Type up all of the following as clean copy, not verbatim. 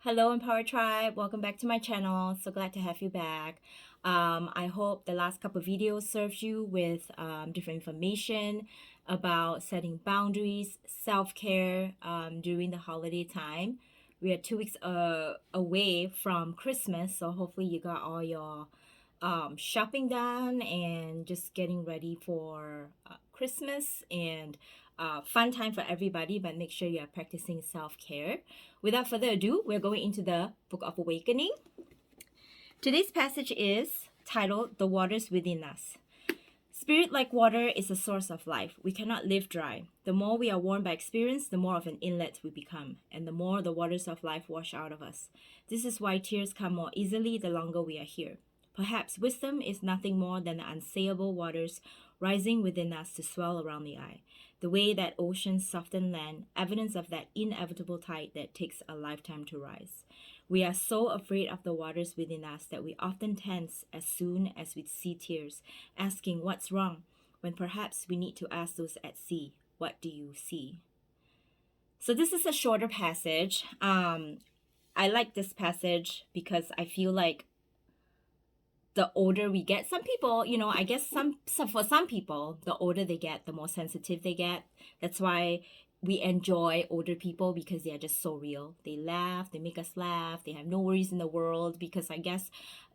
Hello, Empower Tribe. Welcome back to my channel. So glad to have you back. I hope the last couple of videos served you with different information about setting boundaries, self-care during the holiday time. We are 2 weeks away from Christmas, so hopefully you got all your shopping done and just getting ready for Christmas and fun time for everybody, but make sure you're practicing self-care. Without further ado, we're going into the Book of Awakening. Today's passage is titled The Waters Within Us. Spirit like water is a source of life. We cannot live dry. The more we are worn by experience, the more of an inlet we become, and the more the waters of life wash out of us. This is why tears come more easily the longer we are here. Perhaps wisdom is nothing more than the unsayable waters rising within us to swell around the eye. The way that oceans soften land, evidence of that inevitable tide that takes a lifetime to rise. We are so afraid of the waters within us that we often tense as soon as we see tears, asking what's wrong, when perhaps we need to ask those at sea, what do you see? So this is a shorter passage. I like this passage because I feel like the older we get, some people, I guess for some people, the older they get, the more sensitive they get. That's why we enjoy older people, because they are just so real. They laugh, they make us laugh, they have no worries in the world, because I guess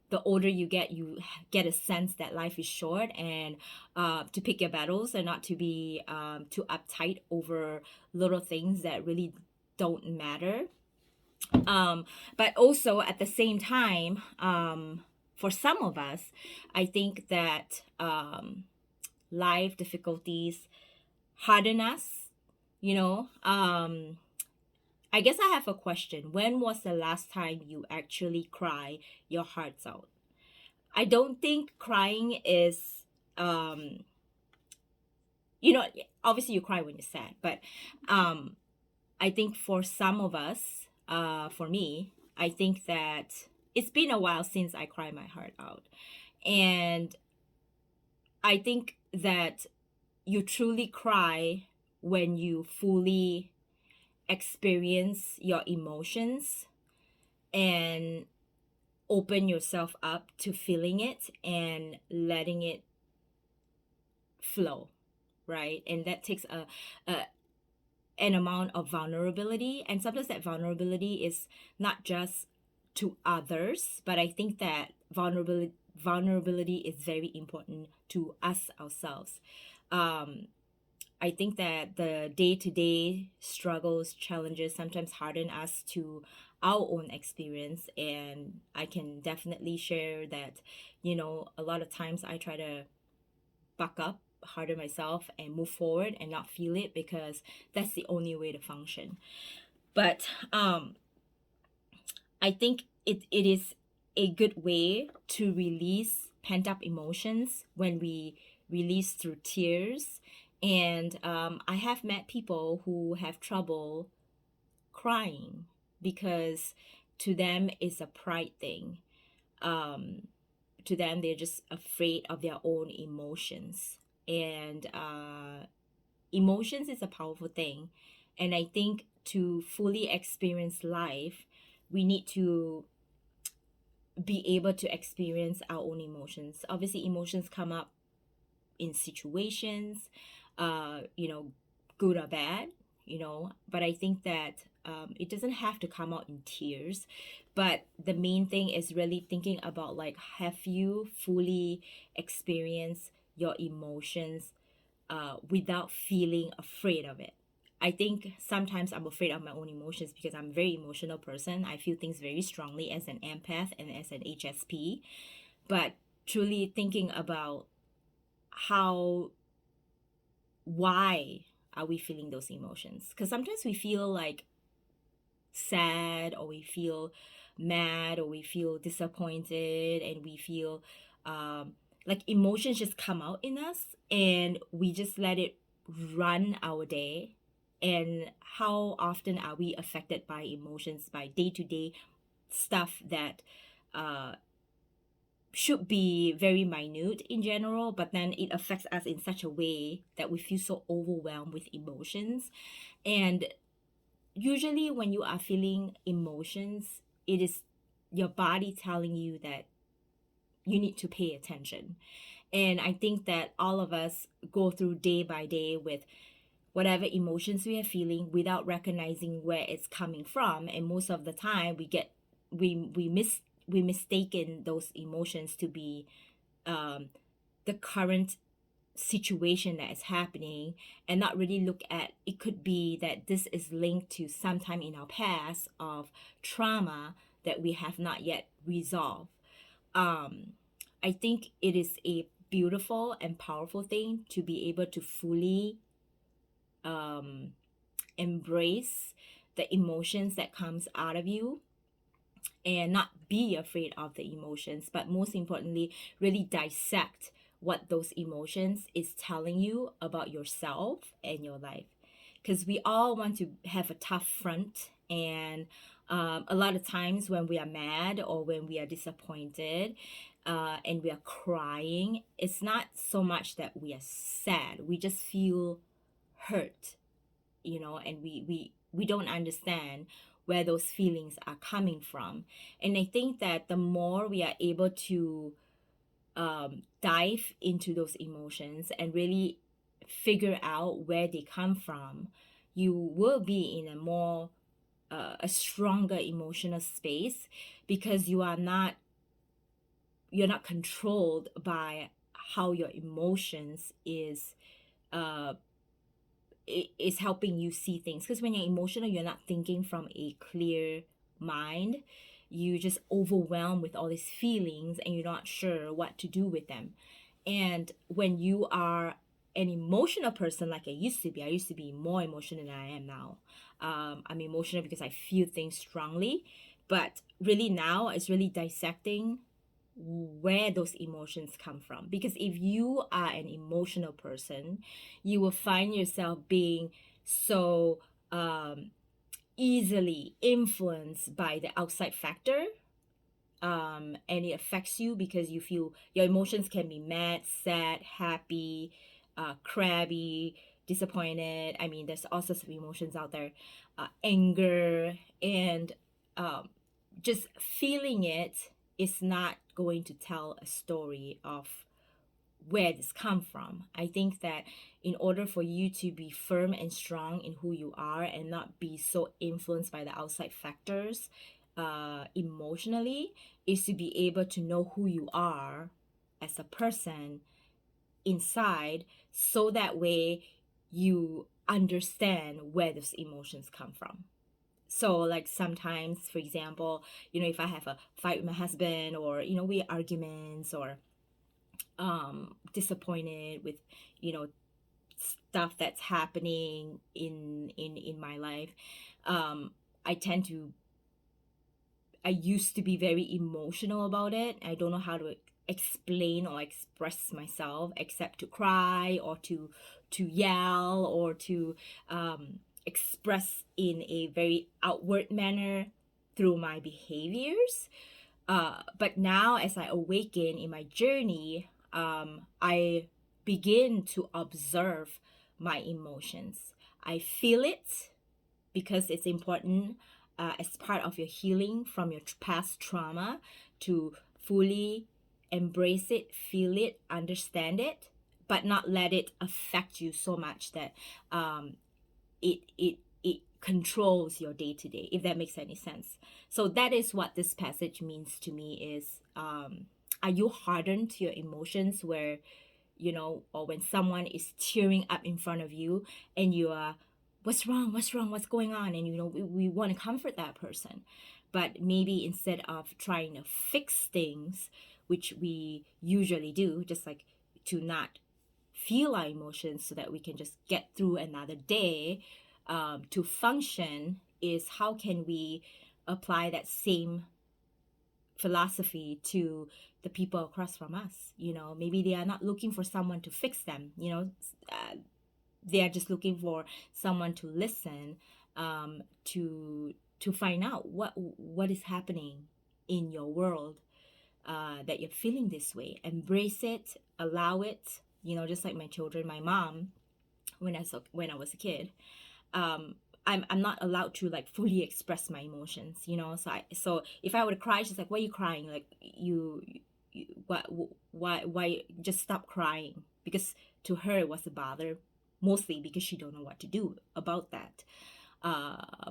the older you get a sense that life is short, and to pick your battles and not to be too uptight over little things that really don't matter. But also at the same time, for some of us, I think that life difficulties harden us, you know. I guess I have a question. When was the last time you actually cry your hearts out? I don't think crying is, obviously you cry when you're sad, but I think for some of us, for me, I think that it's been a while since I cried my heart out. And I think that you truly cry when you fully experience your emotions and open yourself up to feeling it and letting it flow, right? And that takes an amount of vulnerability, and sometimes that vulnerability is not just to others, but I think that vulnerability is very important to us ourselves. I think that the day-to-day struggles, challenges sometimes harden us to our own experience, and I can definitely share that, a lot of times I try to buck up, harden myself, and move forward and not feel it, because that's the only way to function. But I think it is a good way to release pent up emotions when we release through tears. And I have met people who have trouble crying because to them it's a pride thing. To them, they're just afraid of their own emotions. And emotions is a powerful thing. And I think to fully experience life, we need to be able to experience our own emotions. Obviously, emotions come up in situations, good or bad, but I think that it doesn't have to come out in tears. But the main thing is really thinking about, like, have you fully experienced your emotions without feeling afraid of it? I think sometimes I'm afraid of my own emotions because I'm a very emotional person. I feel things very strongly as an empath and as an HSP. But truly thinking about why are we feeling those emotions? Because sometimes we feel like sad, or we feel mad, or we feel disappointed, and we feel like emotions just come out in us, and we just let it run our day. And how often are we affected by emotions, by day-to-day stuff that should be very minute in general, but then it affects us in such a way that we feel so overwhelmed with emotions. And usually when you are feeling emotions, it is your body telling you that you need to pay attention. And I think that all of us go through day by day with whatever emotions we are feeling without recognizing where it's coming from. And most of the time we mistaken those emotions to be the current situation that is happening, and not really look at it. Could be that this is linked to sometime in our past of trauma that we have not yet resolved. I think it is a beautiful and powerful thing to be able to fully embrace the emotions that comes out of you, and not be afraid of the emotions, but most importantly really dissect what those emotions is telling you about yourself and your life. Because we all want to have a tough front, and a lot of times when we are mad or when we are disappointed, and we are crying, it's not so much that we are sad, we just feel hurt, and we don't understand where those feelings are coming from. And I think that the more we are able to dive into those emotions and really figure out where they come from, you will be in a more a stronger emotional space, because you're not controlled by how your emotions uh is helping you see things. Because when you're emotional, you're not thinking from a clear mind. You just overwhelmed with all these feelings and you're not sure what to do with them. And when you are an emotional person, like I used to be more emotional than I am now. I'm emotional because I feel things strongly, but really now it's really dissecting where those emotions come from. Because if you are an emotional person, you will find yourself being so easily influenced by the outside factor, and it affects you because you feel your emotions can be mad, sad, happy, crabby, disappointed. I mean, there's all sorts of emotions out there, anger, and um, just feeling it is not going to tell a story of where this come from. I think that in order for you to be firm and strong in who you are and not be so influenced by the outside factors emotionally, is to be able to know who you are as a person inside, so that way you understand where those emotions come from. So like sometimes, for example, if I have a fight with my husband, or we arguments, or disappointed with stuff that's happening in my life, um I tend to I used to be very emotional about it. I don't know how to explain or express myself except to cry, or to yell, or to express in a very outward manner through my behaviors. But now, as I awaken in my journey, I begin to observe my emotions. I feel it because it's important, as part of your healing from your past trauma, to fully embrace it, feel it, understand it, but not let it affect you so much that it controls your day to day, if that makes any sense. So that is what this passage means to me is, are you hardened to your emotions, where or when someone is tearing up in front of you and you are, what's wrong, what's going on, and we want to comfort that person, but maybe instead of trying to fix things, which we usually do, just like to not feel our emotions so that we can just get through another day, to function, is how can we apply that same philosophy to the people across from us. Maybe they are not looking for someone to fix them. They are just looking for someone to listen, to find out what is happening in your world, that you're feeling this way. Embrace it, allow it. Just like my children, my mom, when I was a kid, I'm not allowed to like fully express my emotions, you know. So if I were to cry, she's like, "Why are you crying? Like you why just stop crying?" Because to her it was a bother, mostly because she don't know what to do about that.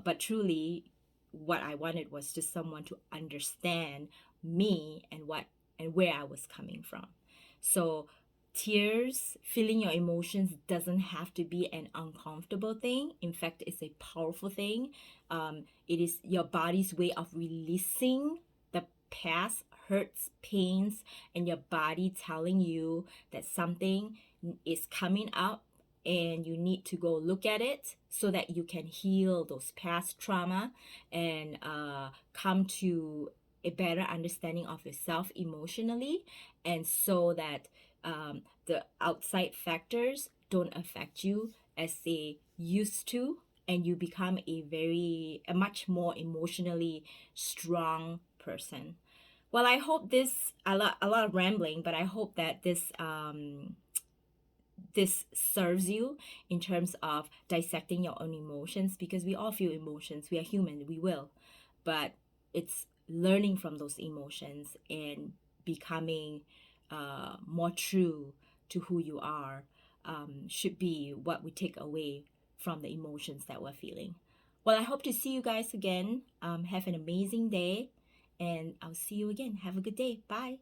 But truly, what I wanted was just someone to understand me and what and where I was coming from. So tears, feeling your emotions doesn't have to be an uncomfortable thing. In fact, it's a powerful thing. It is your body's way of releasing the past hurts, pains, and your body telling you that something is coming up and you need to go look at it so that you can heal those past trauma and come to a better understanding of yourself emotionally, and so that the outside factors don't affect you as they used to, and you become a much more emotionally strong person. Well, I hope this a lot of rambling, but I hope that this serves you in terms of dissecting your own emotions, because we all feel emotions. We are human, we will. But it's learning from those emotions and becoming more true to who you are, should be what we take away from the emotions that we're feeling. Well, I hope to see you guys again. Have an amazing day, and I'll see you again. Have a good day. Bye.